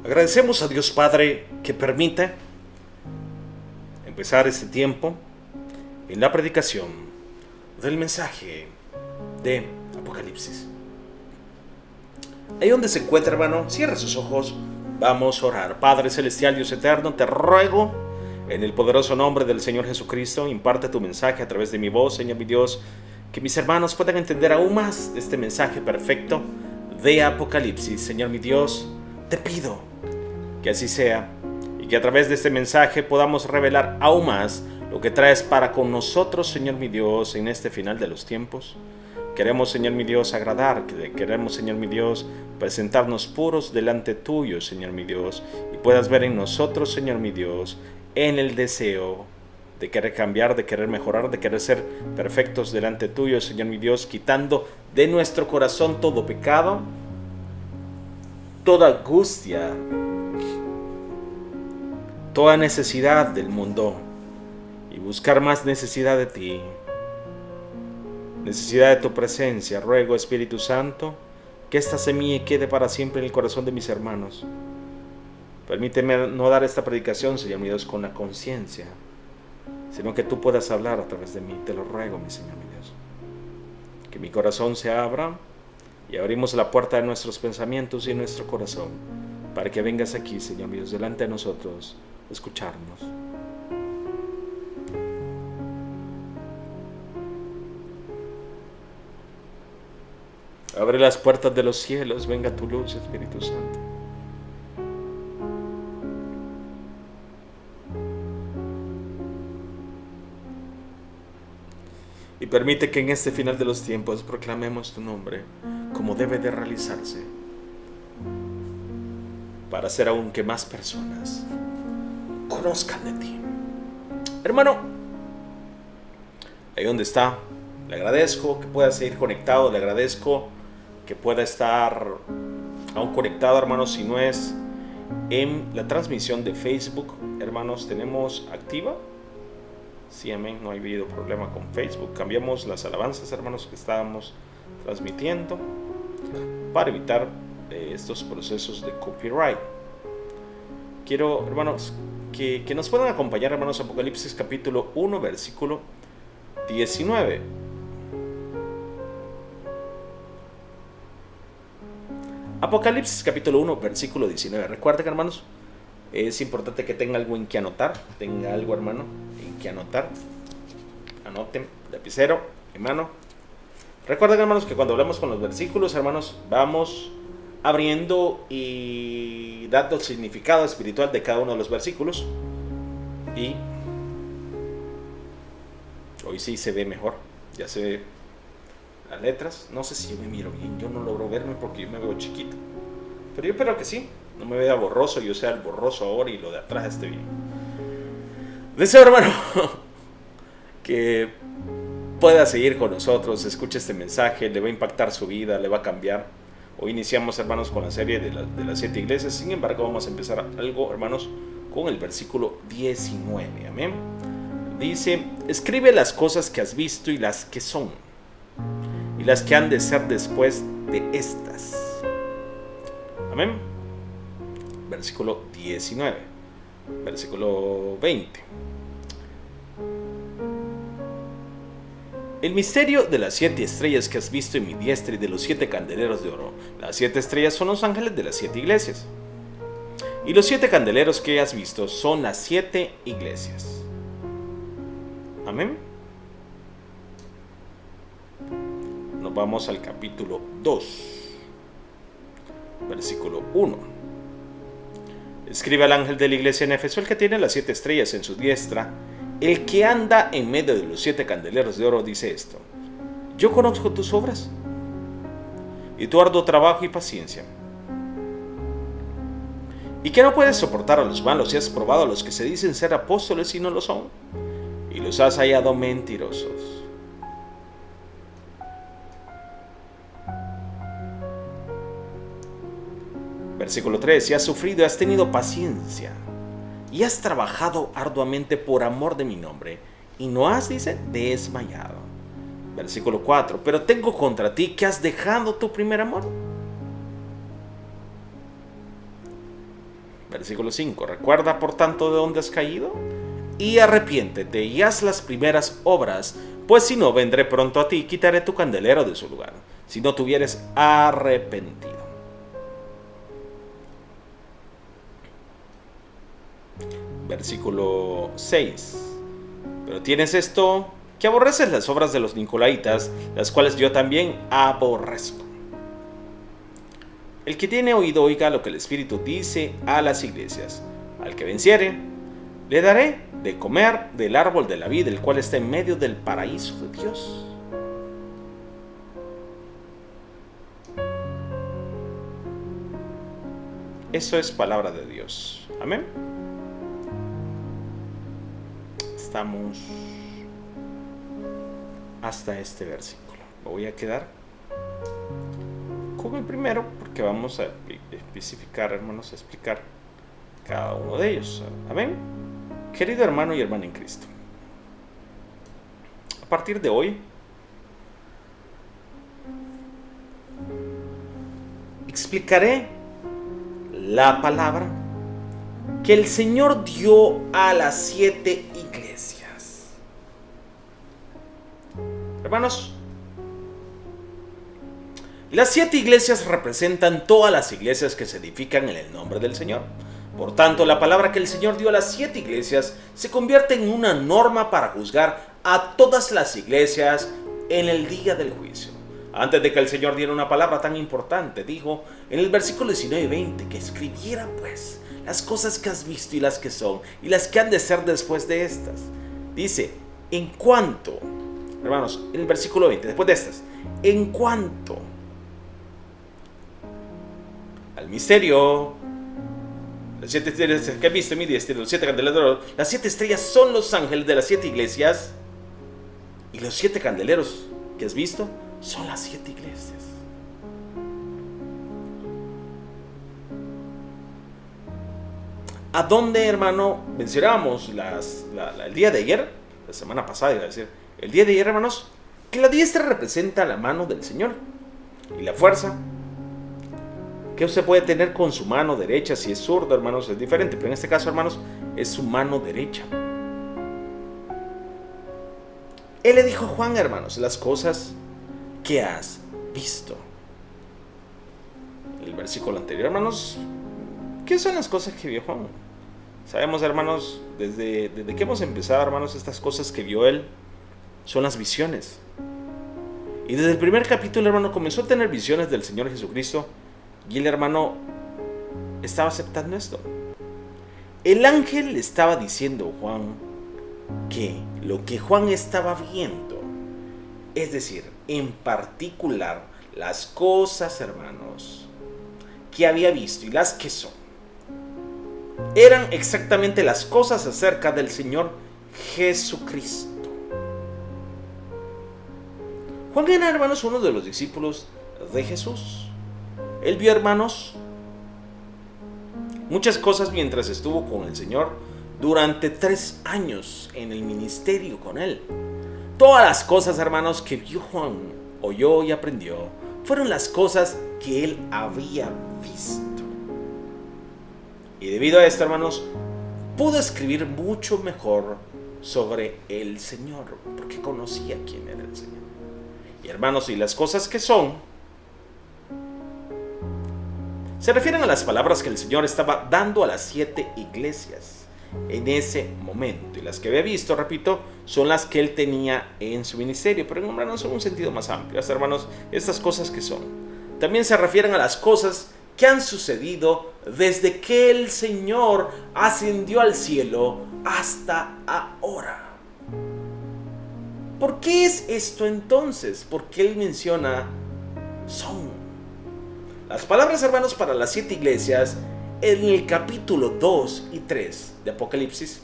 Agradecemos a Dios Padre que permite empezar este tiempo en la predicación del mensaje de Apocalipsis. Ahí donde se encuentra, hermano, cierra sus ojos. Vamos a orar. Padre celestial, Dios eterno, te ruego en el poderoso nombre del Señor Jesucristo, imparte tu mensaje a través de mi voz, Señor mi Dios, que mis hermanos puedan entender aún más de este mensaje perfecto de Apocalipsis. Señor mi Dios, te pido que así sea y que a través de este mensaje podamos revelar aún más lo que traes para con nosotros, Señor mi Dios, en este final de los tiempos. Queremos, Señor mi Dios, agradar, queremos, Señor mi Dios, presentarnos puros delante tuyo, Señor mi Dios, y puedas ver en nosotros, Señor mi Dios, en el deseo de querer cambiar, de querer mejorar, de querer ser perfectos delante tuyo, Señor mi Dios, quitando de nuestro corazón todo pecado, toda angustia, toda necesidad del mundo y buscar más necesidad de ti, necesidad de tu presencia. Ruego, Espíritu Santo, que esta semilla quede para siempre en el corazón de mis hermanos. Permíteme no dar esta predicación, Señor mi Dios, con la conciencia, sino que tú puedas hablar a través de mí. Te lo ruego, mi Señor mi Dios. Que mi corazón se abra y abrimos la puerta de nuestros pensamientos y nuestro corazón para que vengas aquí, Señor mi Dios, delante de nosotros, a escucharnos. Abre las puertas de los cielos, venga tu luz, Espíritu Santo. Y permite que en este final de los tiempos proclamemos tu nombre como debe de realizarse, para hacer aún que más personas conozcan de ti. Hermano, ahí donde está, le agradezco que pueda seguir conectado, le agradezco que pueda estar aún conectado, hermanos. Si no es en la transmisión de Facebook, hermanos, tenemos activa. Sí, amén, no ha habido problema con Facebook. Cambiamos las alabanzas, hermanos, que estábamos transmitiendo para evitar estos procesos de copyright. Quiero, hermanos, que nos puedan acompañar, hermanos, Apocalipsis capítulo 1, versículo 19. Apocalipsis capítulo 1, versículo 19. Recuerden, hermanos, es importante que tenga algo en que anotar. Tenga algo, hermano, en que anotar. Anoten, lapicero, en mano. Recuerden, hermanos, que cuando hablamos con los versículos, hermanos, vamos abriendo y dando el significado espiritual de cada uno de los versículos. Y hoy sí se ve mejor. Ya se ve las letras. No sé si yo me miro bien. Yo no logro verme porque yo me veo chiquito. Pero yo espero que sí. No me vea borroso, yo sea el borroso ahora y lo de atrás esté bien. Deseo, hermano, que pueda seguir con nosotros, escuche este mensaje, le va a impactar su vida, le va a cambiar. Hoy iniciamos, hermanos, con la serie de las 7 iglesias. Sin embargo, vamos a empezar algo, hermanos, con el versículo 19. Amén. Dice: escribe las cosas que has visto y las que son, y las que han de ser después de estas. Amén. Versículo 19. Versículo 20. El misterio de las 7 estrellas que has visto en mi diestra y de los 7 candeleros de oro. Las 7 estrellas son los ángeles de las 7 iglesias. Y los 7 candeleros que has visto son las 7 iglesias. Amén. Nos vamos al capítulo 2. Versículo 1. Escribe al ángel de la iglesia en Éfeso, el que tiene las 7 estrellas en su diestra, el que anda en medio de los 7 candeleros de oro, dice esto: yo conozco tus obras y tu arduo trabajo y paciencia, y que no puedes soportar a los malos y has probado a los que se dicen ser apóstoles y no lo son, y los has hallado mentirosos. Versículo 3. Y has sufrido y has tenido paciencia y has trabajado arduamente por amor de mi nombre y no has, dice, desmayado. Versículo 4. Pero tengo contra ti que has dejado tu primer amor. Versículo 5. Recuerda por tanto de dónde has caído y arrepiéntete y haz las primeras obras, pues si no, vendré pronto a ti y quitaré tu candelero de su lugar, si no te hubieres arrepentido. Versículo 6. Pero tienes esto, que aborreces las obras de los nicolaitas, las cuales yo también aborrezco. El que tiene oído oiga lo que el Espíritu dice a las iglesias. Al que venciere, le daré de comer del árbol de la vida, el cual está en medio del paraíso de Dios. Eso es palabra de Dios. Amén. Estamos hasta este versículo. Me voy a quedar con el primero porque vamos a especificar, hermanos, a explicar cada uno de ellos. Amén. Querido hermano y hermana en Cristo, a partir de hoy explicaré la palabra que el Señor dio a las 7 iglesias. Hermanos, las 7 iglesias representan todas las iglesias que se edifican en el nombre del Señor. Por tanto, la palabra que el Señor dio a las 7 iglesias se convierte en una norma para juzgar a todas las iglesias en el día del juicio. Antes de que el Señor diera una palabra tan importante, dijo en el versículo 19 y 20 que escribiera pues las cosas que has visto y las que son y las que han de ser después de estas. Dice, en cuanto, hermanos, en el versículo 20, después de estas, en cuanto al misterio, las 7 estrellas que has visto en mi diestra, los 7 candeleros, las 7 estrellas son los ángeles de las 7 iglesias y los 7 candeleros que has visto son las 7 iglesias. ¿A dónde, hermano, mencionábamos el día de ayer? La semana pasada iba a decir. El día de ayer, hermanos, que la diestra representa la mano del Señor. Y la fuerza que usted puede tener con su mano derecha. Si es zurdo, hermanos, es diferente. Pero en este caso, hermanos, es su mano derecha. Él le dijo a Juan, hermanos, las cosas que has visto. El versículo anterior, hermanos, ¿qué son las cosas que vio Juan? Sabemos, hermanos, desde que hemos empezado, hermanos, estas cosas que vio él son las visiones. Y desde el primer capítulo, hermano, comenzó a tener visiones del Señor Jesucristo. Y el hermano estaba aceptando esto. El ángel le estaba diciendo a Juan que lo que Juan estaba viendo, es decir, en particular las cosas, hermanos, que había visto y las que son, eran exactamente las cosas acerca del Señor Jesucristo. Juan era, hermanos, uno de los discípulos de Jesús. Él vio, hermanos, muchas cosas mientras estuvo con el Señor durante 3 años en el ministerio con él. Todas las cosas, hermanos, que vio Juan, oyó y aprendió, fueron las cosas que él había visto. Y debido a esto, hermanos, pudo escribir mucho mejor sobre el Señor, porque conocía quién era el Señor. Y hermanos, y las cosas que son, se refieren a las palabras que el Señor estaba dando a las 7 iglesias en ese momento. Y las que había visto, repito, son las que él tenía en su ministerio. Pero, hermanos, en un sentido más amplio. Hasta, hermanos, estas cosas que son, también se refieren a las cosas que han sucedido desde que el Señor ascendió al cielo hasta ahora. ¿Por qué es esto entonces? Porque él menciona son. Las palabras, hermanos, para las 7 iglesias en el capítulo 2 y 3 de Apocalipsis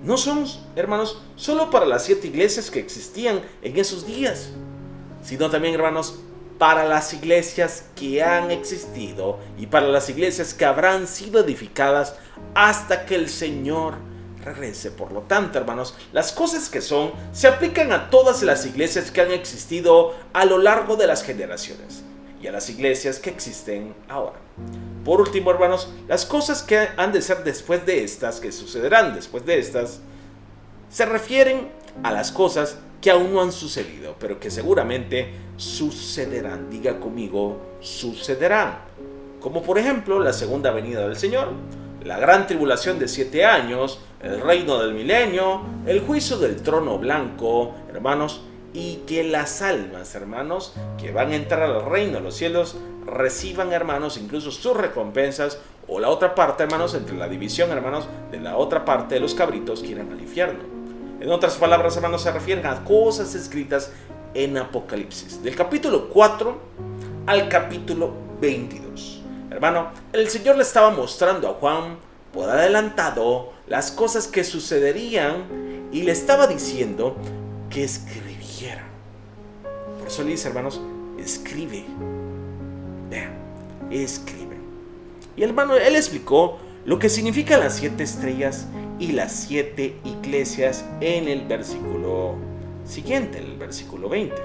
no son, hermanos, solo para las 7 iglesias que existían en esos días, sino también, hermanos, para las iglesias que han existido y para las iglesias que habrán sido edificadas hasta que el Señor regrese. Por lo tanto, hermanos, las cosas que son se aplican a todas las iglesias que han existido a lo largo de las generaciones y a las iglesias que existen ahora. Por último, hermanos, las cosas que han de ser después de estas, que sucederán después de estas, se refieren a las cosas que aún no han sucedido, pero que seguramente sucederán. Diga conmigo, sucederán. Como por ejemplo la segunda venida del Señor, la gran tribulación de 7 años, el reino del milenio, el juicio del trono blanco, hermanos, y que las almas, hermanos, que van a entrar al reino de los cielos, reciban, hermanos, incluso sus recompensas, o la otra parte, hermanos, entre la división, hermanos, de la otra parte de los cabritos que irán al infierno. En otras palabras, hermanos, se refieren a cosas escritas en Apocalipsis, del capítulo 4 al capítulo 22. Hermano, el Señor le estaba mostrando a Juan por adelantado las cosas que sucederían y le estaba diciendo que escribiera. Por eso le dice, hermanos, escribe. Vean, escribe. Y hermano, él explicó lo que significan las 7 estrellas y las 7 iglesias en el versículo siguiente, el versículo 20.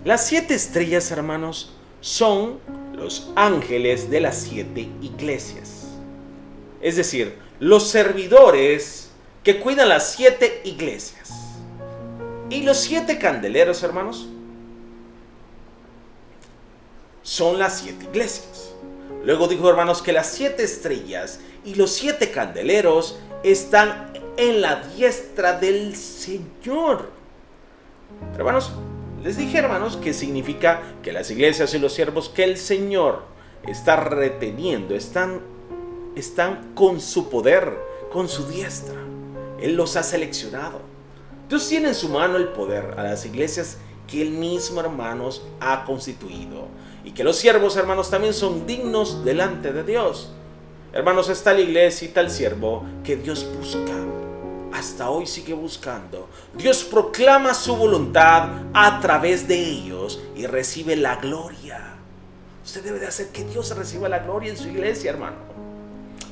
Las 7 estrellas, hermanos, son los ángeles de las 7 iglesias. Es decir, los servidores que cuidan las 7 iglesias. Y los 7 candeleros, hermanos, son las 7 iglesias. Luego dijo, hermanos, que las 7 estrellas y los 7 candeleros están en la diestra del Señor. Hermanos, les dije, hermanos, que significa que las iglesias y los siervos que el Señor está reteniendo, están con su poder, con su diestra. Él los ha seleccionado. Dios tiene en su mano el poder a las iglesias que Él mismo, hermanos, ha constituido. Y que los siervos, hermanos, también son dignos delante de Dios. Hermanos, está la iglesia y está el siervo que Dios busca. Hasta hoy sigue buscando. Dios proclama su voluntad a través de ellos y recibe la gloria. Usted debe de hacer que Dios reciba la gloria en su iglesia, hermano.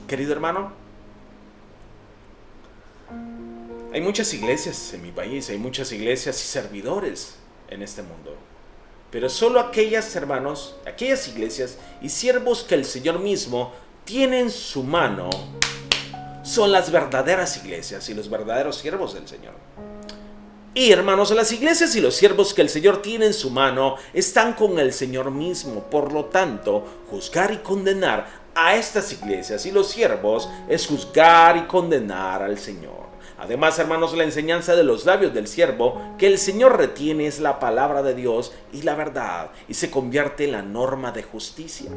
Querido hermano, hay muchas iglesias en mi país, hay muchas iglesias y servidores en este mundo. Pero solo aquellas, hermanos, aquellas iglesias y siervos que el Señor mismo tiene en su mano son las verdaderas iglesias y los verdaderos siervos del Señor. Y hermanos, las iglesias y los siervos que el Señor tiene en su mano están con el Señor mismo. Por lo tanto, juzgar y condenar a estas iglesias y los siervos es juzgar y condenar al Señor. Además, hermanos, la enseñanza de los labios del siervo que el Señor retiene es la palabra de Dios y la verdad, y se convierte en la norma de justicia.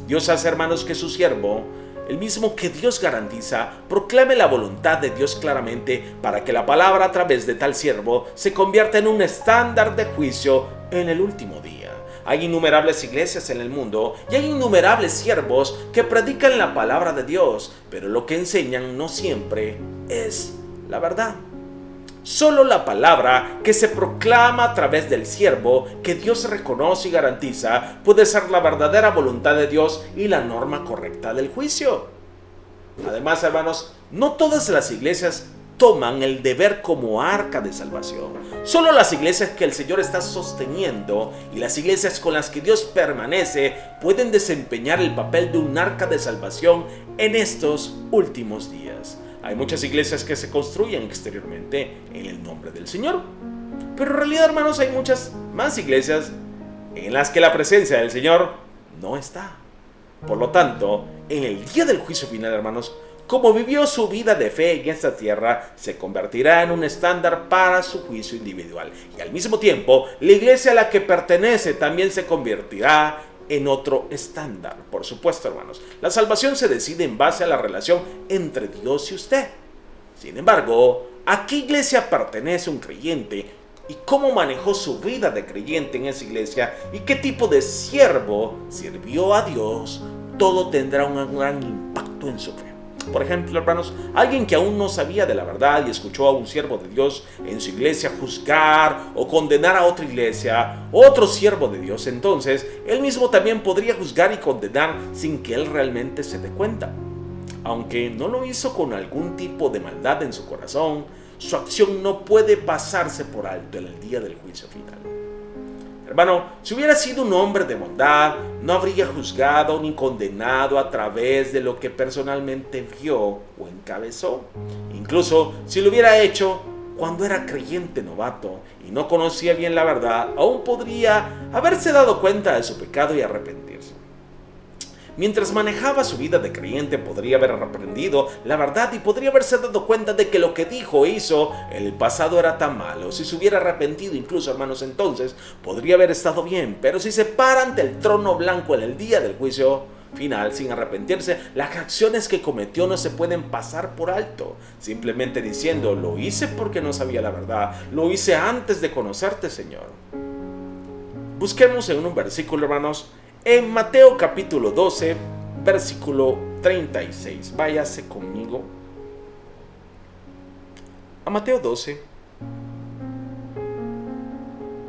Dios hace, hermanos, que su siervo, el mismo que Dios garantiza, proclame la voluntad de Dios claramente para que la palabra a través de tal siervo se convierta en un estándar de juicio en el último día. Hay innumerables iglesias en el mundo y hay innumerables siervos que predican la palabra de Dios, pero lo que enseñan no siempre es la verdad. Solo la palabra que se proclama a través del siervo que Dios reconoce y garantiza puede ser la verdadera voluntad de Dios y la norma correcta del juicio. Además, hermanos, no todas las iglesias toman el deber como arca de salvación. Solo las iglesias que el Señor está sosteniendo y las iglesias con las que Dios permanece pueden desempeñar el papel de un arca de salvación en estos últimos días. Hay muchas iglesias que se construyen exteriormente en el nombre del Señor, pero en realidad, hermanos, hay muchas más iglesias en las que la presencia del Señor no está. Por lo tanto, en el día del juicio final, hermanos, como vivió su vida de fe en esta tierra, se convertirá en un estándar para su juicio individual. Y al mismo tiempo, la iglesia a la que pertenece también se convertirá en otro estándar. Por supuesto, hermanos, la salvación se decide en base a la relación entre Dios y usted. Sin embargo, ¿a qué iglesia pertenece un creyente? ¿Y cómo manejó su vida de creyente en esa iglesia? ¿Y qué tipo de siervo sirvió a Dios? Todo tendrá un gran impacto en su fe. Por ejemplo, hermanos, alguien que aún no sabía de la verdad y escuchó a un siervo de Dios en su iglesia juzgar o condenar a otra iglesia, otro siervo de Dios, entonces él mismo también podría juzgar y condenar sin que él realmente se dé cuenta. Aunque no lo hizo con algún tipo de maldad en su corazón, su acción no puede pasarse por alto en el día del juicio final. Hermano, si hubiera sido un hombre de bondad, no habría juzgado ni condenado a través de lo que personalmente vio o encabezó. Incluso si lo hubiera hecho cuando era creyente novato y no conocía bien la verdad, aún podría haberse dado cuenta de su pecado y arrepentirse. Mientras manejaba su vida de creyente, podría haber aprendido la verdad y podría haberse dado cuenta de que lo que dijo o hizo en el pasado era tan malo. Si se hubiera arrepentido, incluso, hermanos, entonces podría haber estado bien. Pero si se para ante el trono blanco en el día del juicio final sin arrepentirse, las acciones que cometió no se pueden pasar por alto, simplemente diciendo: lo hice porque no sabía la verdad, lo hice antes de conocerte, Señor. Busquemos en un versículo, hermanos, en Mateo capítulo 12, versículo 36. Váyase conmigo a Mateo 12,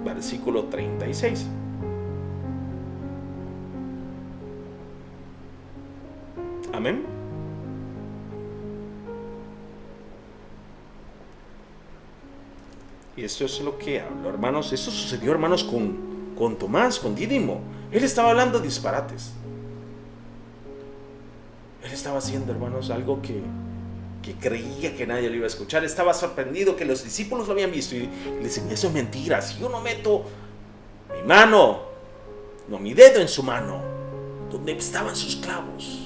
versículo 36. Amén. Y eso es lo que hablo, hermanos. Eso sucedió, hermanos, con Tomás, con Dídimo. Él estaba hablando disparates. Él estaba haciendo, hermanos, algo que creía que nadie lo iba a escuchar. Estaba sorprendido que los discípulos lo habían visto y le decían: eso es mentira. Si yo no meto mi mano, no mi dedo en su mano, donde estaban sus clavos,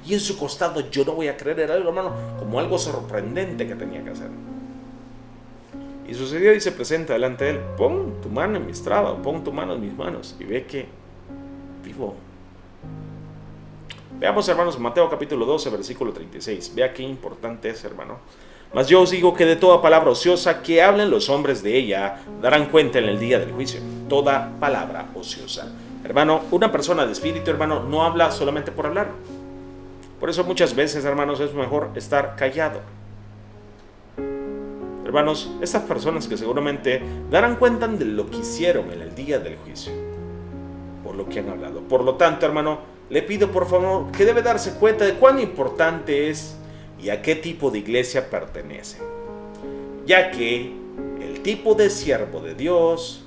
y en su costado, yo no voy a creer. Era algo, hermano, como algo sorprendente que tenía que hacer. Y sucedió y se presenta delante de él: pon tu mano en mi estrado, pon tu mano en mis manos y ve que vivo. Veamos, hermanos, Mateo capítulo 12, versículo 36. Vea qué importante es, hermano. Mas yo os digo que de toda palabra ociosa que hablen los hombres de ella, darán cuenta en el día del juicio. Toda palabra ociosa. Hermano, una persona de espíritu, hermano, no habla solamente por hablar. Por eso muchas veces, hermanos, es mejor estar callado. Hermanos, estas personas que seguramente darán cuenta de lo que hicieron en el día del juicio, por lo que han hablado. Por lo tanto, hermano, le pido por favor que debe darse cuenta de cuán importante es y a qué tipo de iglesia pertenece, ya que el tipo de siervo de Dios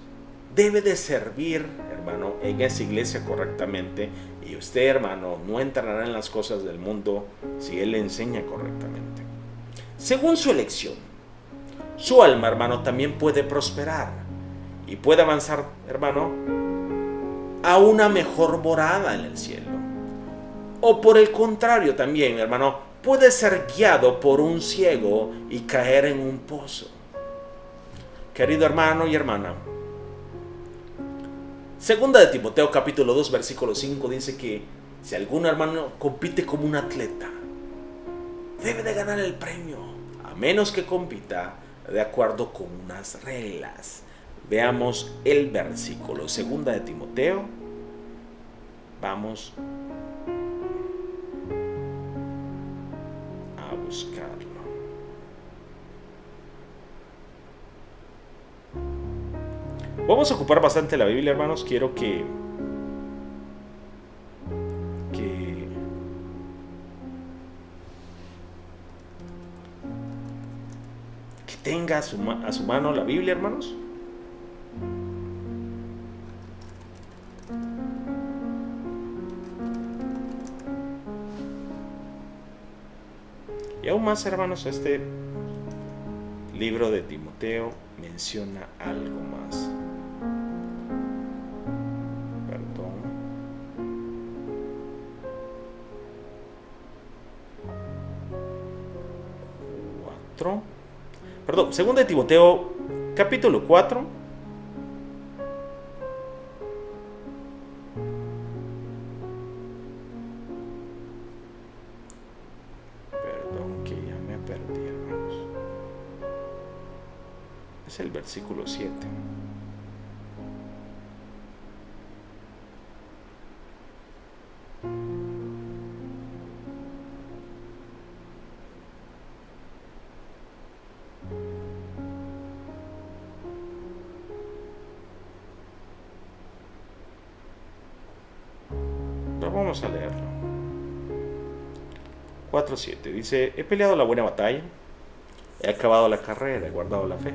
debe de servir, hermano, en esa iglesia correctamente, y usted, hermano, no entrará en las cosas del mundo si él le enseña correctamente. Según su elección, su alma, hermano, también puede prosperar y puede avanzar, hermano, a una mejor morada en el cielo. O por el contrario también, hermano, puede ser guiado por un ciego y caer en un pozo. Querido hermano y hermana, segunda de Timoteo capítulo 2, versículo 5 dice que si algún hermano compite como un atleta, debe de ganar el premio, a menos que compita de acuerdo con unas reglas. Veamos el versículo, segunda de Timoteo. Vamos a buscarlo. Vamos a ocupar bastante la Biblia, hermanos. Quiero que tenga a su mano la Biblia, hermanos. Y aún más, hermanos, este libro de Timoteo menciona algo más. Segunda de Timoteo capítulo 4. Perdón, que ya me perdí, hermanos. Es el versículo 7. Vamos a leerlo. 4:7 dice: he peleado la buena batalla, He acabado la carrera, he guardado la fe.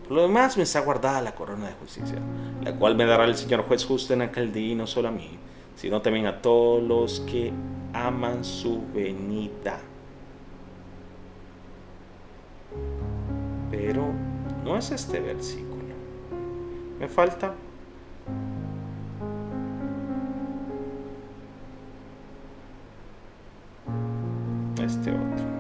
Por lo demás me está guardada la corona de justicia, la cual me dará el Señor juez justo en aquel día, y no solo a mí, sino también a todos los que aman su venida. Pero no es este versículo. Me falta este otro.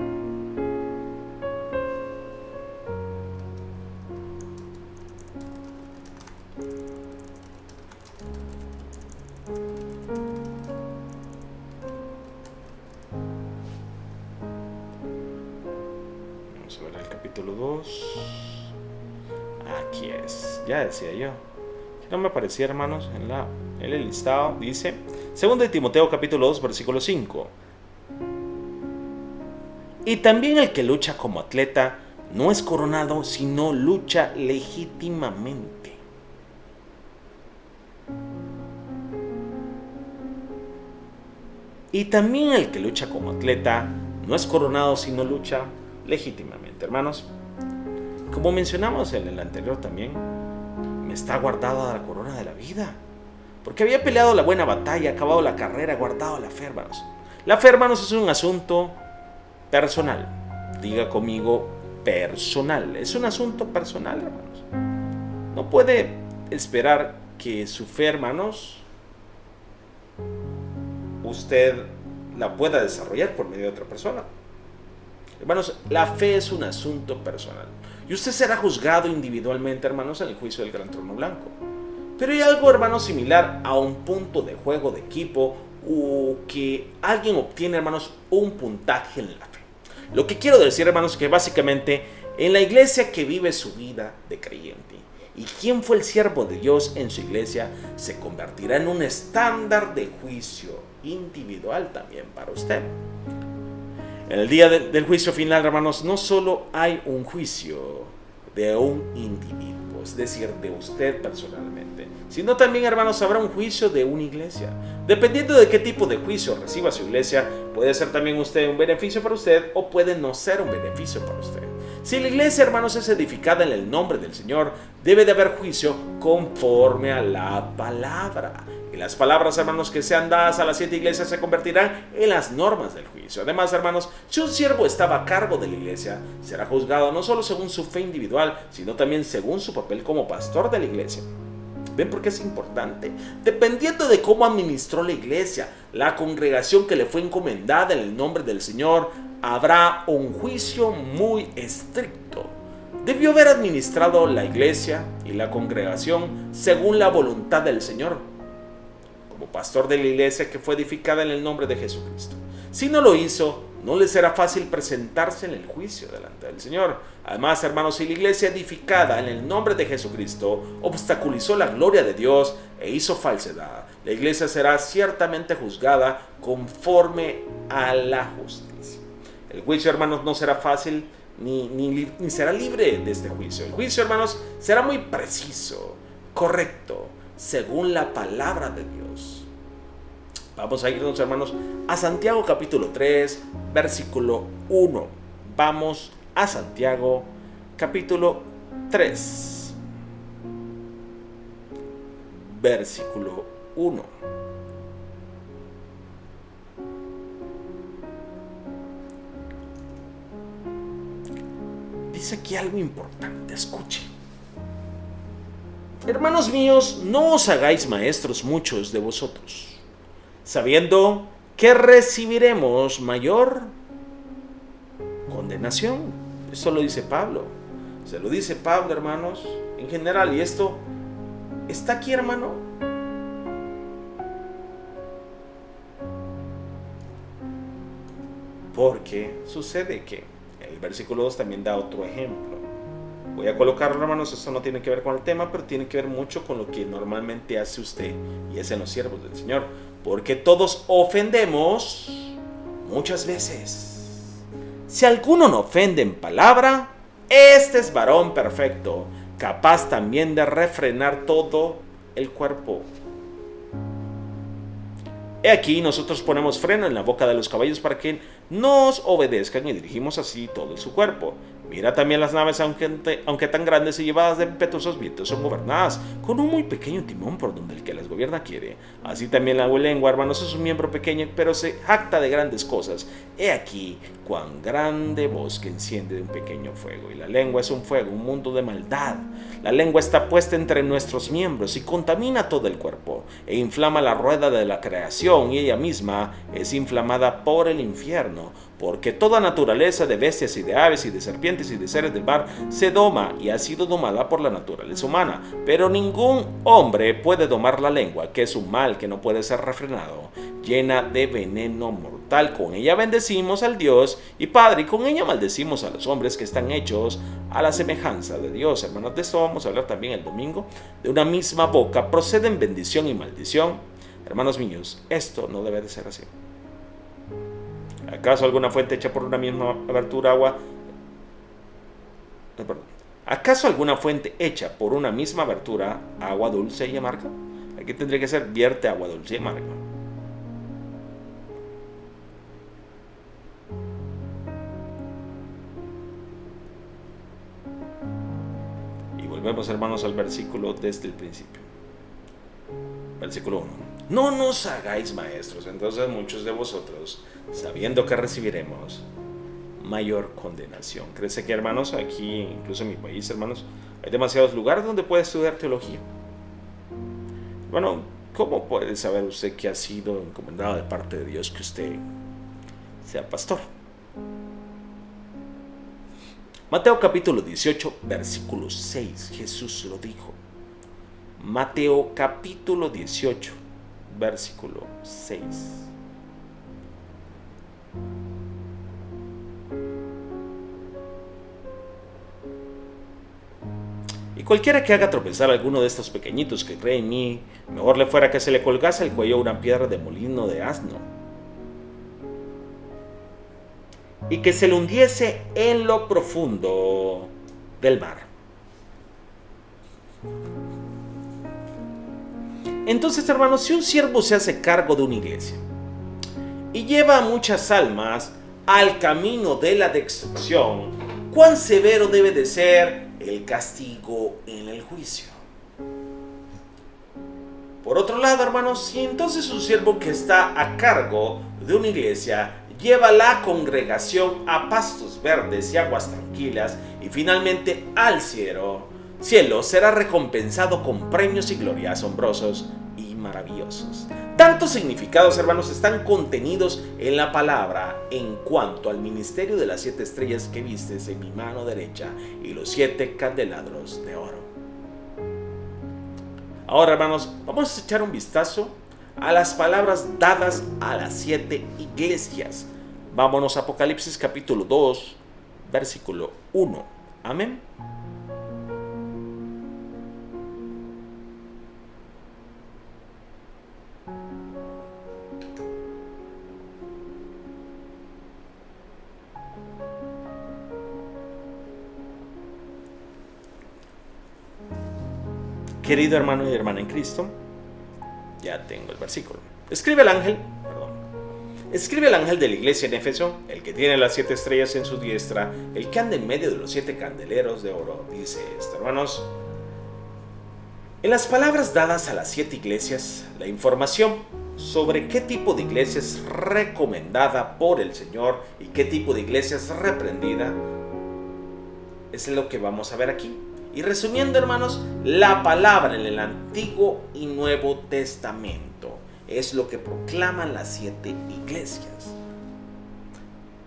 Vamos a ver el capítulo 2. Aquí es. Ya decía yo. Si no me aparecía, hermanos, en el listado. Dice 2 de Timoteo capítulo 2 versículo 5. Y también el que lucha como atleta no es coronado, sino lucha legítimamente. Y también el que lucha como atleta no es coronado, sino lucha legítimamente. Hermanos, como mencionamos en el anterior también, me está guardada la corona de la vida. Porque había peleado la buena batalla, acabado la carrera, guardado la fe, hermanos. La fe, hermanos, es un asunto personal. Diga conmigo, personal. Es un asunto personal, hermanos. No puede esperar que su fe, hermanos, usted la pueda desarrollar por medio de otra persona. Hermanos, la fe es un asunto personal. Y usted será juzgado individualmente, hermanos, en el juicio del gran trono blanco. Pero hay algo, hermanos, similar a un punto de juego de equipo o que alguien obtiene, hermanos, un puntaje en la fe. Lo que quiero decir, hermanos, es que básicamente en la iglesia que vive su vida de creyente y quien fue el siervo de Dios en su iglesia se convertirá en un estándar de juicio individual también para usted. En el día del juicio final, hermanos, no solo hay un juicio de un individuo, es decir, de usted personalmente, sino también, hermanos, habrá un juicio de una iglesia. Dependiendo de qué tipo de juicio reciba su iglesia, puede ser también usted un beneficio para usted o puede no ser un beneficio para usted. Si la iglesia, hermanos, es edificada en el nombre del Señor, debe de haber juicio conforme a la palabra. Y las palabras, hermanos, que sean dadas a las 7 iglesias se convertirán en las normas del juicio. Además, hermanos, si un siervo estaba a cargo de la iglesia, será juzgado no solo según su fe individual, sino también según su papel como pastor de la iglesia. ¿Ven por qué es importante? Dependiendo de cómo administró la iglesia, la congregación que le fue encomendada en el nombre del Señor, habrá un juicio muy estricto. Debió haber administrado la iglesia y la congregación según la voluntad del Señor, como pastor de la iglesia que fue edificada en el nombre de Jesucristo. Si no lo hizo, no le será fácil presentarse en el juicio delante del Señor. Además, hermanos, si la iglesia edificada en el nombre de Jesucristo obstaculizó la gloria de Dios e hizo falsedad, la iglesia será ciertamente juzgada conforme a la justicia. El juicio, hermanos, no será fácil ni será libre de este juicio. El juicio, hermanos, será muy preciso, correcto, según la palabra de Dios. Vamos a irnos, hermanos, a Santiago capítulo 3, versículo 1. Vamos a Santiago capítulo 3, versículo 1. Dice aquí algo importante, escuche. Hermanos míos, no os hagáis maestros muchos de vosotros, sabiendo que recibiremos mayor condenación. Eso lo dice Pablo. Se lo dice Pablo, hermanos, en general. Y esto está aquí, hermano. Porque sucede que el versículo 2 también da otro ejemplo. Voy a colocarlo, hermanos, esto no tiene que ver con el tema, pero tiene que ver mucho con lo que normalmente hace usted y es en los siervos del Señor. Porque todos ofendemos muchas veces. Si alguno no ofende en palabra, este es varón perfecto, capaz también de refrenar todo el cuerpo. He aquí, nosotros ponemos freno en la boca de los caballos para que nos obedezcan y dirigimos así todo su cuerpo. Mira también las naves, aunque tan grandes y llevadas de impetuosos vientos, son gobernadas con un muy pequeño timón por donde el que las gobierna quiere. Así también la lengua, hermanos, es un miembro pequeño, pero se jacta de grandes cosas. He aquí cuán grande bosque enciende de un pequeño fuego. Y la lengua es un fuego, un mundo de maldad. La lengua está puesta entre nuestros miembros y contamina todo el cuerpo, e inflama la rueda de la creación, y ella misma es inflamada por el infierno. Porque toda naturaleza de bestias y de aves y de serpientes y de seres del mar se doma y ha sido domada por la naturaleza humana. Pero ningún hombre puede domar la lengua, que es un mal que no puede ser refrenado, llena de veneno mortal. Con ella bendecimos al Dios y Padre, y con ella maldecimos a los hombres que están hechos a la semejanza de Dios. Hermanos, de esto vamos a hablar también el domingo. De una misma boca proceden bendición y maldición. Hermanos míos, esto no debe de ser así. ¿Acaso alguna fuente hecha por una misma abertura ¿Acaso alguna fuente hecha por una misma abertura agua dulce y amarga? Aquí tendría que ser vierte agua dulce y amarga. Y volvemos, hermanos, al versículo desde el principio. Versículo 1. No nos hagáis maestros, entonces muchos de vosotros, sabiendo que recibiremos mayor condenación. Créese que, hermanos, aquí, incluso en mi país, hermanos, hay demasiados lugares donde puede estudiar teología. Bueno, ¿cómo puede saber usted que ha sido encomendado de parte de Dios que usted sea pastor? Mateo capítulo 18, versículo 6, Jesús lo dijo. Mateo capítulo 18, versículo 6. Y cualquiera que haga tropezar a alguno de estos pequeñitos que cree en mí, mejor le fuera que se le colgase al cuello una piedra de molino de asno y que se le hundiese en lo profundo del mar. Entonces, hermanos, si un siervo se hace cargo de una iglesia y lleva a muchas almas al camino de la destrucción, ¿cuán severo debe de ser el castigo en el juicio? Por otro lado, hermanos, si entonces un siervo que está a cargo de una iglesia lleva la congregación a pastos verdes y aguas tranquilas y finalmente al cielo será recompensado con premios y gloria asombrosos y maravillosos. Tantos significados, hermanos, están contenidos en la palabra en cuanto al ministerio de las 7 estrellas que vistes en mi mano derecha y los 7 candelabros de oro. Ahora, hermanos, vamos a echar un vistazo a las palabras dadas a las 7 iglesias. Vámonos a Apocalipsis capítulo 2, versículo 1. Amén. Querido hermano y hermana en Cristo, ya tengo el versículo. Escribe el ángel de la iglesia en Éfeso, el que tiene las 7 estrellas en su diestra, el que anda en medio de los 7 candeleros de oro, dice esto, hermanos. En las palabras dadas a las 7 iglesias, la información sobre qué tipo de iglesia es recomendada por el Señor y qué tipo de iglesia es reprendida, es lo que vamos a ver aquí. Y resumiendo, hermanos, la palabra en el Antiguo y Nuevo Testamento es lo que proclaman las 7 iglesias.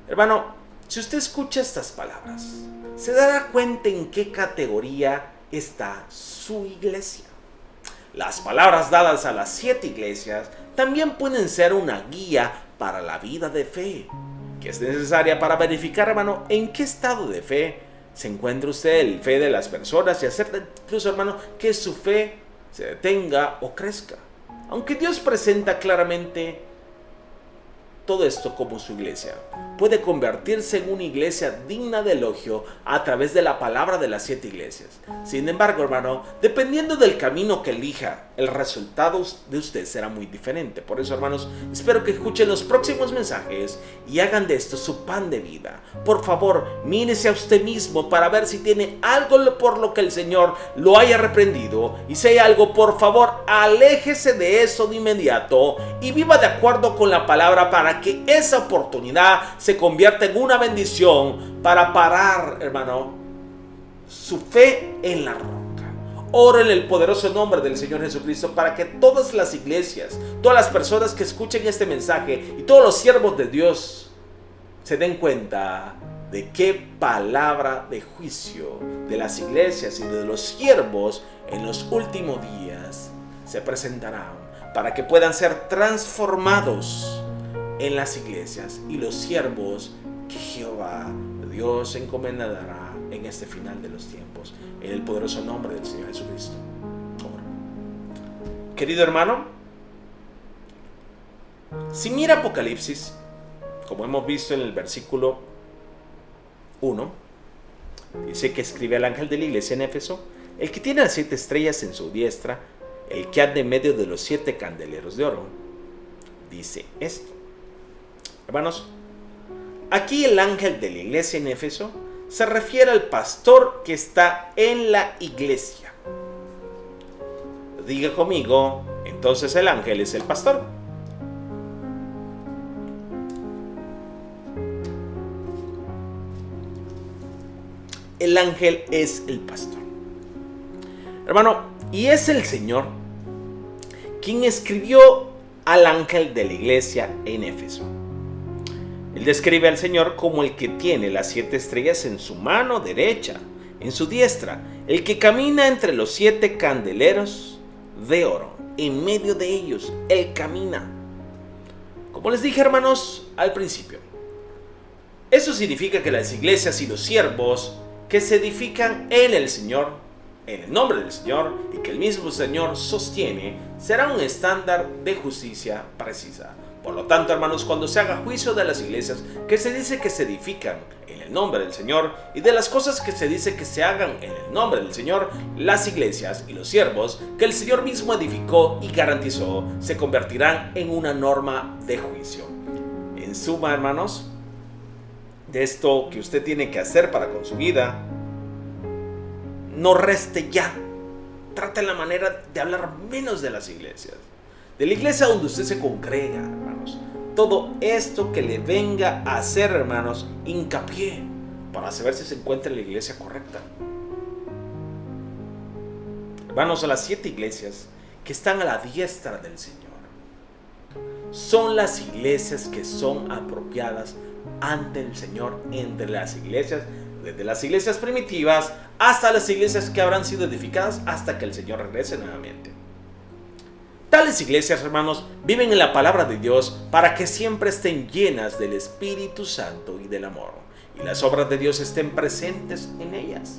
Hermano, si usted escucha estas palabras, se dará cuenta en qué categoría está su iglesia. Las palabras dadas a las 7 iglesias también pueden ser una guía para la vida de fe, que es necesaria para verificar, hermano, en qué estado de fe se encuentra usted, el fe de las personas, y hacer incluso, hermano, que su fe se detenga o crezca. Aunque Dios presenta claramente todo esto como su iglesia. Puede convertirse en una iglesia digna de elogio a través de la palabra de las 7 iglesias. Sin embargo, hermano, dependiendo del camino que elija, el resultado de usted será muy diferente. Por eso, hermanos, espero que escuchen los próximos mensajes y hagan de esto su pan de vida. Por favor, mírese a usted mismo para ver si tiene algo por lo que el Señor lo haya reprendido. Y si hay algo, por favor, aléjese de eso de inmediato y viva de acuerdo con la palabra para que esa oportunidad se convierta en una bendición para parar, hermano, su fe en la roca. Oro en el poderoso nombre del Señor Jesucristo para que todas las iglesias, todas las personas que escuchen este mensaje y todos los siervos de Dios se den cuenta de qué palabra de juicio de las iglesias y de los siervos en los últimos días se presentarán para que puedan ser transformados en las iglesias y los siervos que Jehová Dios encomendará en este final de los tiempos, en el poderoso nombre del Señor Jesucristo. Ahora, querido hermano, si mira Apocalipsis, como hemos visto en el versículo 1, dice que escribe al ángel de la iglesia en Éfeso, el que tiene las 7 estrellas en su diestra, el que anda en medio de los 7 candeleros de oro, dice esto. Hermanos, aquí el ángel de la iglesia en Éfeso se refiere al pastor que está en la iglesia. Diga conmigo, entonces el ángel es el pastor. El ángel es el pastor. Hermano, y es el Señor quien escribió al ángel de la iglesia en Éfeso. Él describe al Señor como el que tiene las 7 estrellas en su mano derecha, en su diestra, el que camina entre los 7 candeleros de oro. En medio de ellos, Él camina. Como les dije, hermanos, al principio, eso significa que las iglesias y los siervos que se edifican en el Señor, en el nombre del Señor, y que el mismo Señor sostiene, será un estándar de justicia precisa. Por lo tanto, hermanos, cuando se haga juicio de las iglesias que se dice que se edifican en el nombre del Señor y de las cosas que se dice que se hagan en el nombre del Señor, las iglesias y los siervos que el Señor mismo edificó y garantizó se convertirán en una norma de juicio. En suma, hermanos, de esto que usted tiene que hacer para con su vida, no reste ya. Trate la manera de hablar menos de las iglesias, de la iglesia donde usted se congrega, hermanos. Todo esto que le venga a hacer, hermanos, hincapié para saber si se encuentra en la iglesia correcta. Hermanos, a las 7 iglesias que están a la diestra del Señor son las iglesias que son apropiadas ante el Señor, entre las iglesias, desde las iglesias primitivas hasta las iglesias que habrán sido edificadas hasta que el Señor regrese nuevamente. Tales iglesias, hermanos, viven en la palabra de Dios para que siempre estén llenas del Espíritu Santo y del amor, y las obras de Dios estén presentes en ellas.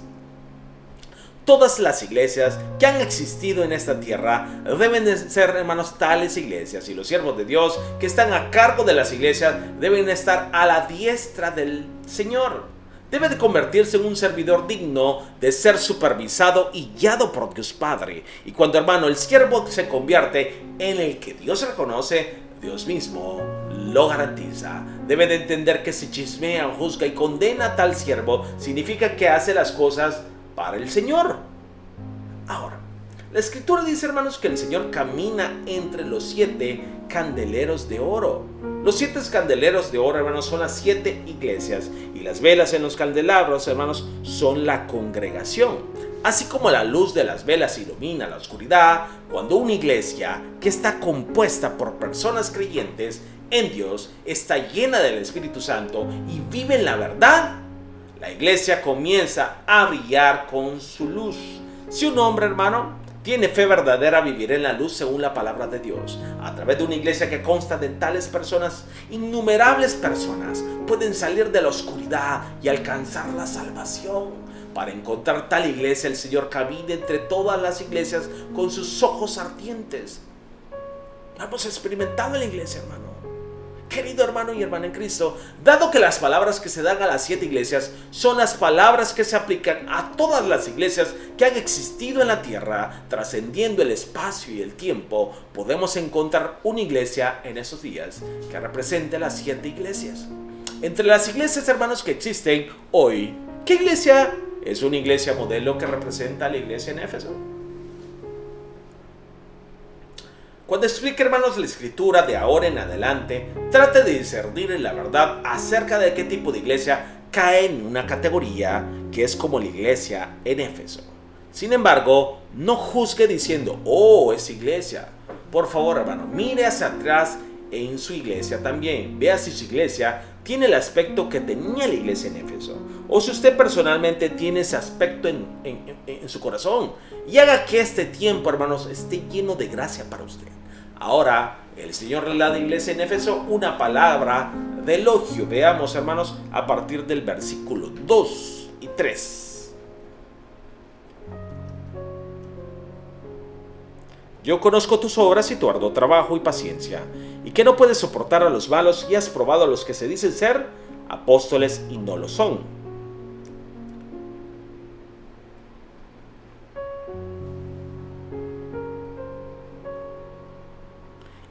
Todas las iglesias que han existido en esta tierra deben de ser, hermanos, tales iglesias, y los siervos de Dios que están a cargo de las iglesias deben estar a la diestra del Señor. Debe de convertirse en un servidor digno de ser supervisado y guiado por Dios Padre. Y cuando, hermano, el siervo se convierte en el que Dios reconoce, Dios mismo lo garantiza. Debe de entender que si chismea, juzga y condena a tal siervo, significa que hace las cosas para el Señor. Ahora, la Escritura dice, hermanos, que el Señor camina entre los 7 candeleros de oro. Los 7 candeleros de oro, hermanos, son las 7 iglesias, y las velas en los candelabros, hermanos, son la congregación. Así como la luz de las velas ilumina la oscuridad, cuando una iglesia que está compuesta por personas creyentes en Dios está llena del Espíritu Santo y vive en la verdad, la iglesia comienza a brillar con su luz. Si un hombre, hermano, tiene fe verdadera, vivirá en la luz según la palabra de Dios. A través de una iglesia que consta de tales personas, innumerables personas pueden salir de la oscuridad y alcanzar la salvación. Para encontrar tal iglesia, el Señor camina entre todas las iglesias con sus ojos ardientes. Hemos experimentado en la iglesia, hermano, querido hermano y hermana en Cristo, dado que las palabras que se dan a las 7 iglesias son las palabras que se aplican a todas las iglesias que han existido en la tierra, trascendiendo el espacio y el tiempo, podemos encontrar una iglesia en esos días que represente las 7 iglesias. Entre las iglesias, hermanos, que existen hoy, ¿qué iglesia es una iglesia modelo que representa a la iglesia en Éfeso? Cuando explique, hermanos, la escritura de ahora en adelante, trate de discernir en la verdad acerca de qué tipo de iglesia cae en una categoría que es como la iglesia en Éfeso. Sin embargo, no juzgue diciendo, oh, es iglesia. Por favor, hermano, mire hacia atrás en su iglesia también. Vea si su iglesia tiene el aspecto que tenía la iglesia en Éfeso, o si usted personalmente tiene ese aspecto en su corazón, y haga que este tiempo, hermanos, esté lleno de gracia para usted. Ahora, el Señor le da a la iglesia en Éfeso una palabra de elogio. Veamos, hermanos, a partir del versículo 2 y 3. Yo conozco tus obras y tu arduo trabajo y paciencia, y que no puedes soportar a los malos, y has probado a los que se dicen ser apóstoles y no lo son.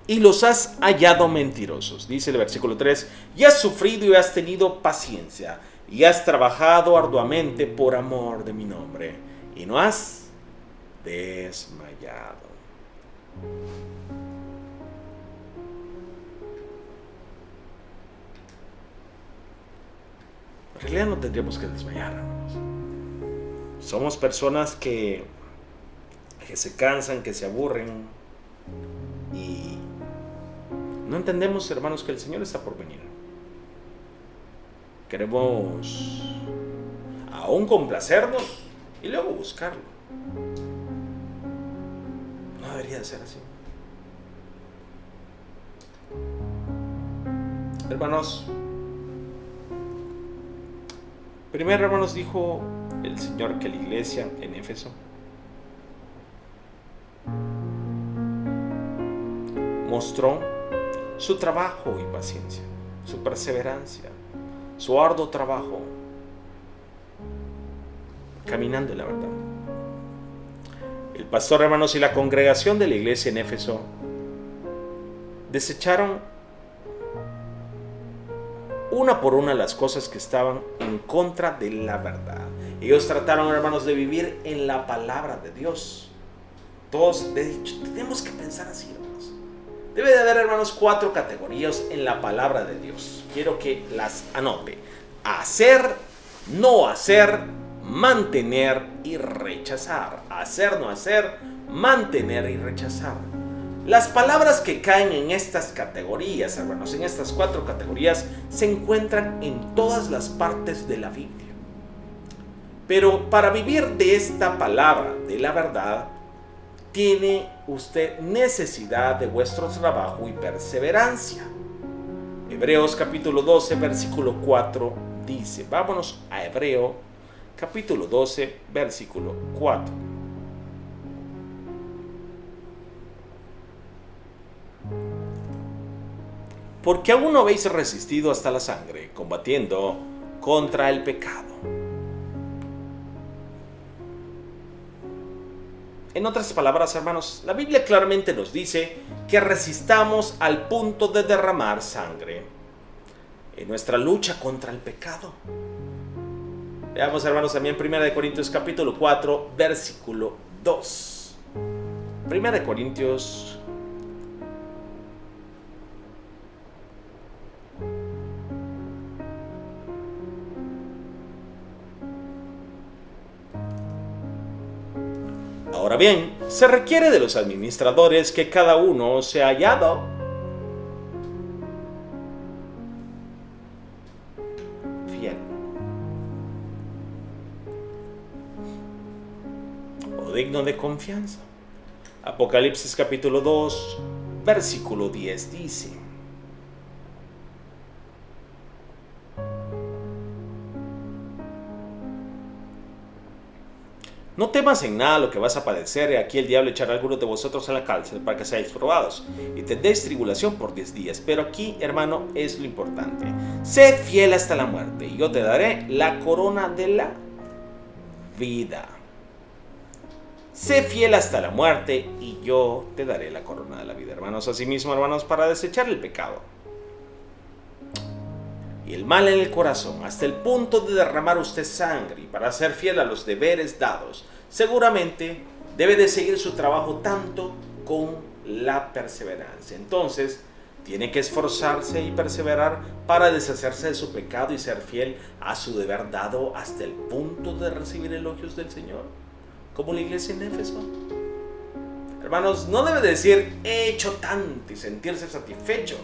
Y los has hallado mentirosos, dice el versículo 3, y has sufrido y has tenido paciencia, y has trabajado arduamente por amor de mi nombre, y no has desmayado. En realidad no tendríamos que desmayar, hermanos. Somos personas que se cansan, que se aburren, y no entendemos, hermanos, que el Señor está por venir. Queremos aún complacernos y luego buscarlo. No debería de ser así. Hermanos, primero, hermanos, dijo el Señor que la iglesia en Éfeso mostró su trabajo y paciencia, su perseverancia, su arduo trabajo, caminando en la verdad. El pastor, hermanos, y la congregación de la iglesia en Éfeso desecharon una por una las cosas que estaban en contra de la verdad. Ellos trataron, hermanos, de vivir en la palabra de Dios. Todos, de hecho, tenemos que pensar así, hermanos. Debe de haber, hermanos, 4 categorías en la palabra de Dios. Quiero que las anote: hacer, no hacer, mantener y rechazar. Hacer, no hacer, mantener y rechazar. Las palabras que caen en estas categorías, hermanos, en estas 4 categorías, se encuentran en todas las partes de la Biblia. Pero para vivir de esta palabra, de la verdad, tiene usted necesidad de vuestro trabajo y perseverancia. Hebreos capítulo 12, versículo 4 dice, vámonos a Hebreo capítulo 12, versículo 4. Porque aún no habéis resistido hasta la sangre, combatiendo contra el pecado. En otras palabras, hermanos, la Biblia claramente nos dice que resistamos al punto de derramar sangre en nuestra lucha contra el pecado. Veamos, hermanos, también 1 Corintios capítulo 4, versículo 2. 1 Corintios Ahora bien, se requiere de los administradores que cada uno sea hallado fiel o digno de confianza. Apocalipsis capítulo 2, versículo 10 dice: No temas en nada lo que vas a padecer, y aquí el diablo echará a algunos de vosotros a la cárcel para que seáis probados, y tendréis tribulación por 10 días. Pero aquí, hermano, es lo importante. Sé fiel hasta la muerte, y yo te daré la corona de la vida. Sé fiel hasta la muerte, y yo te daré la corona de la vida, hermanos. Asimismo, hermanos, para desechar el pecado y el mal en el corazón, hasta el punto de derramar usted sangre, y para ser fiel a los deberes dados, seguramente debe de seguir su trabajo tanto con la perseverancia. Entonces, tiene que esforzarse y perseverar para deshacerse de su pecado y ser fiel a su deber dado hasta el punto de recibir elogios del Señor, como la iglesia en Éfeso. Hermanos, no debe decir, he hecho tanto, y sentirse satisfecho.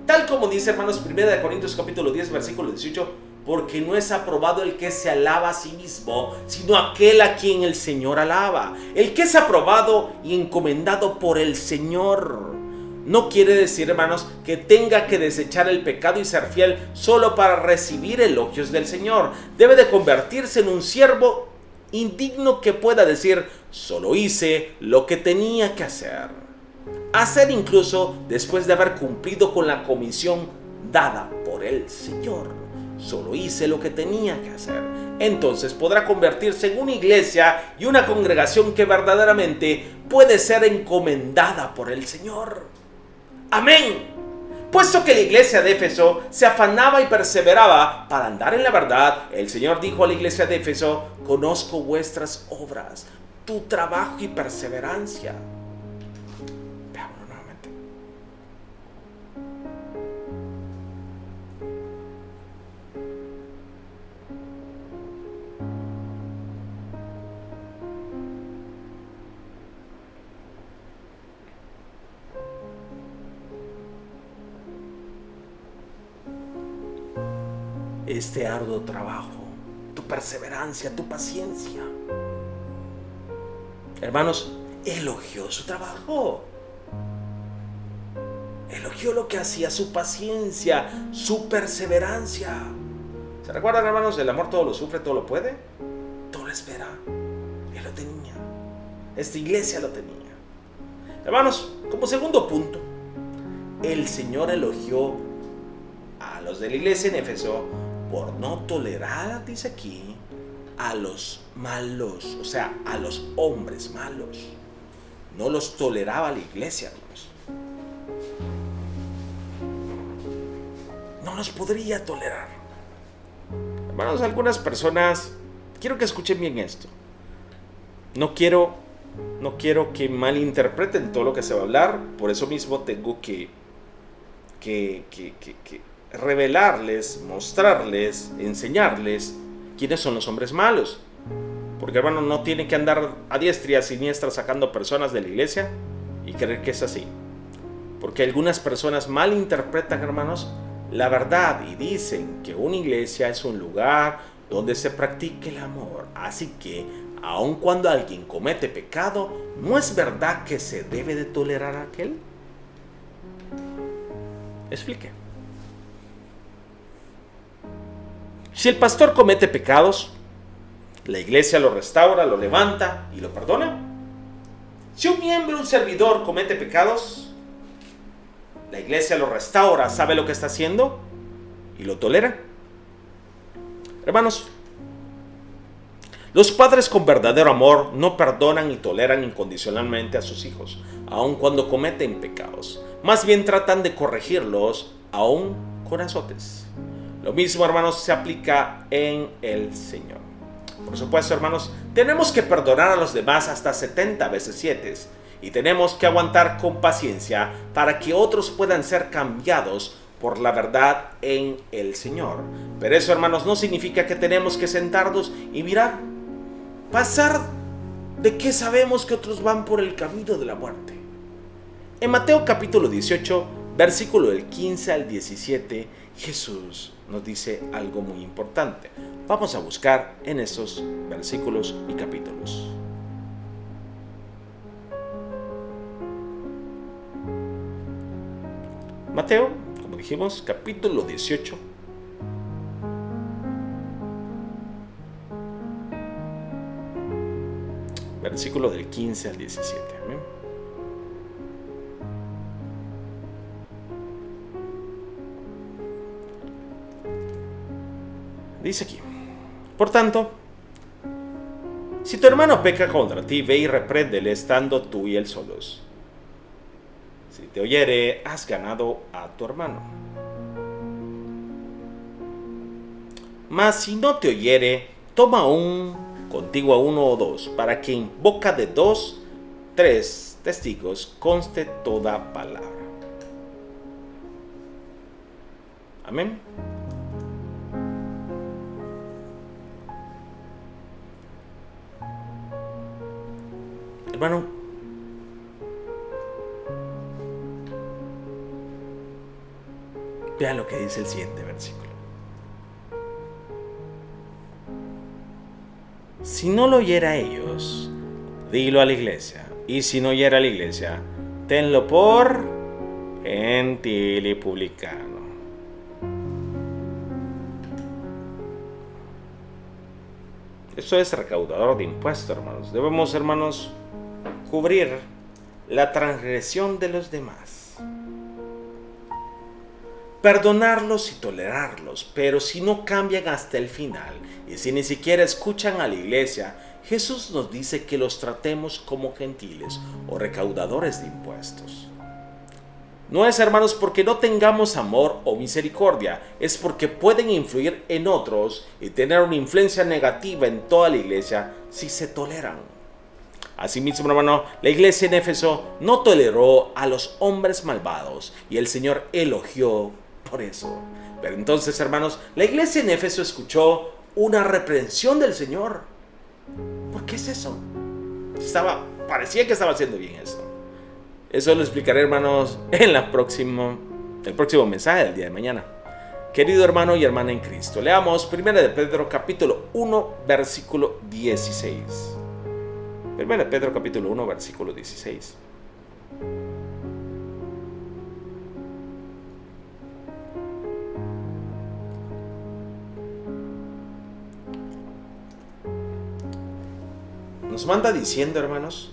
Tal como dice, hermanos, 1 Corintios capítulo 10, versículo 18, porque no es aprobado el que se alaba a sí mismo, sino aquel a quien el Señor alaba. El que es aprobado y encomendado por el Señor. No quiere decir, hermanos, que tenga que desechar el pecado y ser fiel solo para recibir elogios del Señor. Debe de convertirse en un siervo indigno que pueda decir, solo hice lo que tenía que hacer. Hacer incluso después de haber cumplido con la comisión dada por el Señor. Solo hice lo que tenía que hacer. Entonces podrá convertirse en una iglesia y una congregación que verdaderamente puede ser encomendada por el Señor. Amén. Puesto que la iglesia de Éfeso se afanaba y perseveraba para andar en la verdad, el Señor dijo a la iglesia de Éfeso, conozco vuestras obras, tu trabajo y perseverancia. Veámoslo nuevamente. Este arduo trabajo, tu perseverancia, tu paciencia. Hermanos, elogió su trabajo. Elogió lo que hacía, su paciencia, su perseverancia. ¿Se recuerdan, hermanos? El amor todo lo sufre, todo lo puede, todo lo espera. Él lo tenía. Esta iglesia lo tenía. Hermanos, como segundo punto, el Señor elogió a los de la iglesia en Éfeso por no tolerar, dice aquí, a los malos, o sea, a los hombres malos. No los toleraba la iglesia, hermanos. No los podría tolerar. Hermanos, algunas personas, quiero que escuchen bien esto. No quiero que malinterpreten todo lo que se va a hablar. Por eso mismo tengo que revelarles, mostrarles, enseñarles quiénes son los hombres malos. Porque, hermano, no tiene que andar a diestra y a siniestra sacando personas de la iglesia y creer que es así. Porque algunas personas malinterpretan, hermanos, la verdad y dicen que una iglesia es un lugar donde se practique el amor. Así que, aun cuando alguien comete pecado, ¿no es verdad que se debe de tolerar a aquel? Explique. Si el pastor comete pecados, la iglesia lo restaura, lo levanta y lo perdona. Si un miembro, un servidor comete pecados, la iglesia lo restaura, sabe lo que está haciendo y lo tolera. Hermanos, los padres con verdadero amor no perdonan y toleran incondicionalmente a sus hijos, aun cuando cometen pecados. Más bien tratan de corregirlos, aun con azotes. Lo mismo, hermanos, se aplica en el Señor. Por supuesto, hermanos, tenemos que perdonar a los demás hasta 70 veces 7 y tenemos que aguantar con paciencia para que otros puedan ser cambiados por la verdad en el Señor. Pero eso, hermanos, no significa que tenemos que sentarnos y mirar, pasar de que sabemos que otros van por el camino de la muerte. En Mateo capítulo 18, versículo del 15 al 17, Jesús nos dice algo muy importante. Vamos a buscar en esos versículos y capítulos. Mateo, como dijimos, capítulo 18. versículo del 15 al 17. Amén. Dice aquí: por tanto, si tu hermano peca contra ti, ve y repréndele estando tú y él solos. Si te oyere, has ganado a tu hermano. Mas si no te oyere, toma contigo a uno o dos, para que en boca de 2, 3 testigos conste toda palabra. Amén. Hermano, vean lo que dice el siguiente versículo. Si no lo oyera a ellos, dilo a la iglesia. Y si no oyera a la iglesia, tenlo por gentil y publicano. Eso es recaudador de impuestos, hermanos. Debemos, hermanos, cubrir la transgresión de los demás, perdonarlos y tolerarlos, pero si no cambian hasta el final y si ni siquiera escuchan a la iglesia, Jesús nos dice que los tratemos como gentiles o recaudadores de impuestos. No es, hermanos, porque no tengamos amor o misericordia, es porque pueden influir en otros y tener una influencia negativa en toda la iglesia si se toleran. Asimismo, hermano, la iglesia en Éfeso no toleró a los hombres malvados y el Señor elogió por eso. Pero entonces, hermanos, la iglesia en Éfeso escuchó una reprensión del Señor. ¿Por qué es eso? Parecía que estaba haciendo bien eso. Eso lo explicaré, hermanos, en el próximo mensaje del día de mañana. Querido hermano y hermana en Cristo, leamos 1 de Pedro capítulo 1, versículo 16. 1 de Pedro capítulo 1, versículo 16. Nos manda diciendo, hermanos: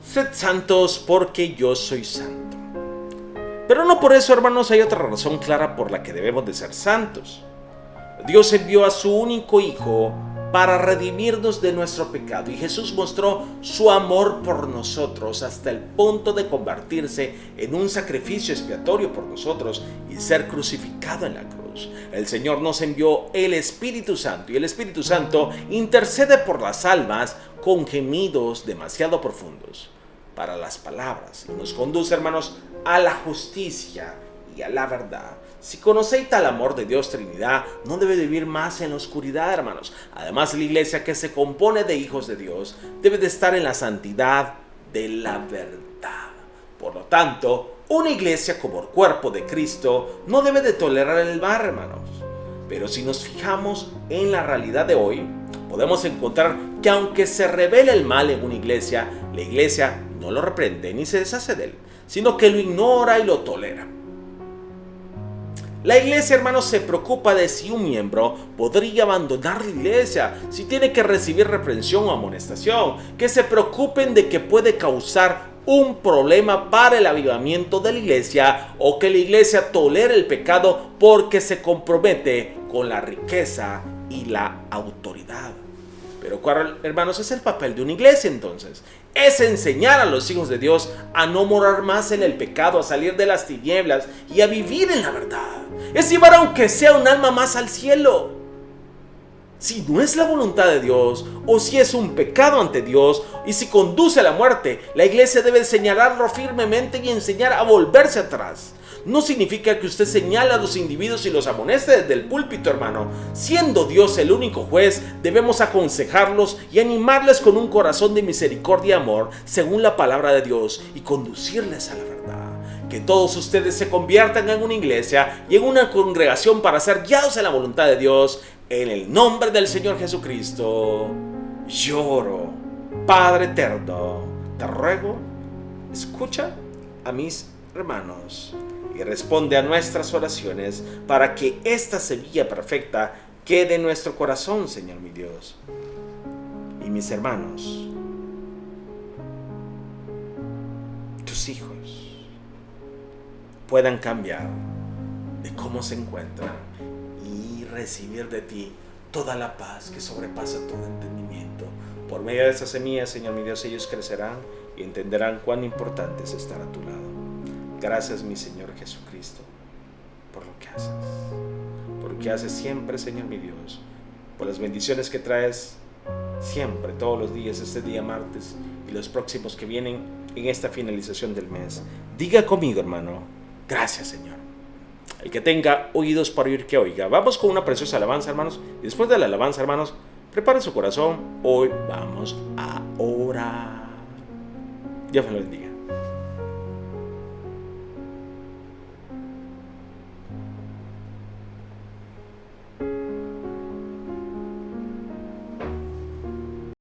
sed santos porque yo soy santo. Pero no por eso, hermanos, hay otra razón clara por la que debemos de ser santos. Dios envió a su único Hijo para redimirnos de nuestro pecado, y Jesús mostró su amor por nosotros hasta el punto de convertirse en un sacrificio expiatorio por nosotros y ser crucificado en la cruz. El Señor nos envió el Espíritu Santo, y el Espíritu Santo intercede por las almas con gemidos demasiado profundos para las palabras, y nos conduce, hermanos, a la justicia y a la verdad. Si conocéis tal amor de Dios Trinidad, no debe vivir más en la oscuridad, hermanos. Además, la iglesia que se compone de hijos de Dios debe de estar en la santidad de la verdad. Por lo tanto, una iglesia como el cuerpo de Cristo no debe de tolerar el mal, hermanos. Pero si nos fijamos en la realidad de hoy, podemos encontrar que aunque se revele el mal en una iglesia, la iglesia no lo reprende ni se deshace de él, sino que lo ignora y lo tolera. La iglesia, hermanos, se preocupa de si un miembro podría abandonar la iglesia, si tiene que recibir reprensión o amonestación, que se preocupen de que puede causar un problema para el avivamiento de la iglesia, o que la iglesia tolere el pecado porque se compromete con la riqueza y la autoridad. Pero ¿cuál, hermanos, es el papel de una iglesia entonces? Es enseñar a los hijos de Dios a no morar más en el pecado, a salir de las tinieblas y a vivir en la verdad. Es llevar aunque sea un alma más al cielo. Si no es la voluntad de Dios, o si es un pecado ante Dios y si conduce a la muerte, la iglesia debe señalarlo firmemente y enseñar a volverse atrás. No significa que usted señale a los individuos y los amoneste desde el púlpito, hermano. Siendo Dios el único juez, debemos aconsejarlos y animarles con un corazón de misericordia y amor, según la palabra de Dios, y conducirles a la verdad. Que todos ustedes se conviertan en una iglesia y en una congregación para ser guiados en la voluntad de Dios. En el nombre del Señor Jesucristo, lloro. Padre eterno, te ruego, escucha a mis hermanos y responde a nuestras oraciones para que esta semilla perfecta quede en nuestro corazón, Señor mi Dios. mis hermanos, tus hijos, puedan cambiar de cómo se encuentran y recibir de ti toda la paz que sobrepasa todo entendimiento. Por medio de esas semillas, Señor mi Dios, ellos crecerán y entenderán cuán importante es estar a tu lado. Gracias, mi Señor Jesucristo, por lo que haces. Por lo que haces siempre, Señor mi Dios. Por las bendiciones que traes siempre, todos los días, este día martes y los próximos que vienen en esta finalización del mes. Diga conmigo, hermano, gracias, Señor. El que tenga oídos para oír, que oiga. Vamos con una preciosa alabanza, hermanos. Y después de la alabanza, hermanos, prepare su corazón. Hoy vamos a orar. Dios me lo bendiga.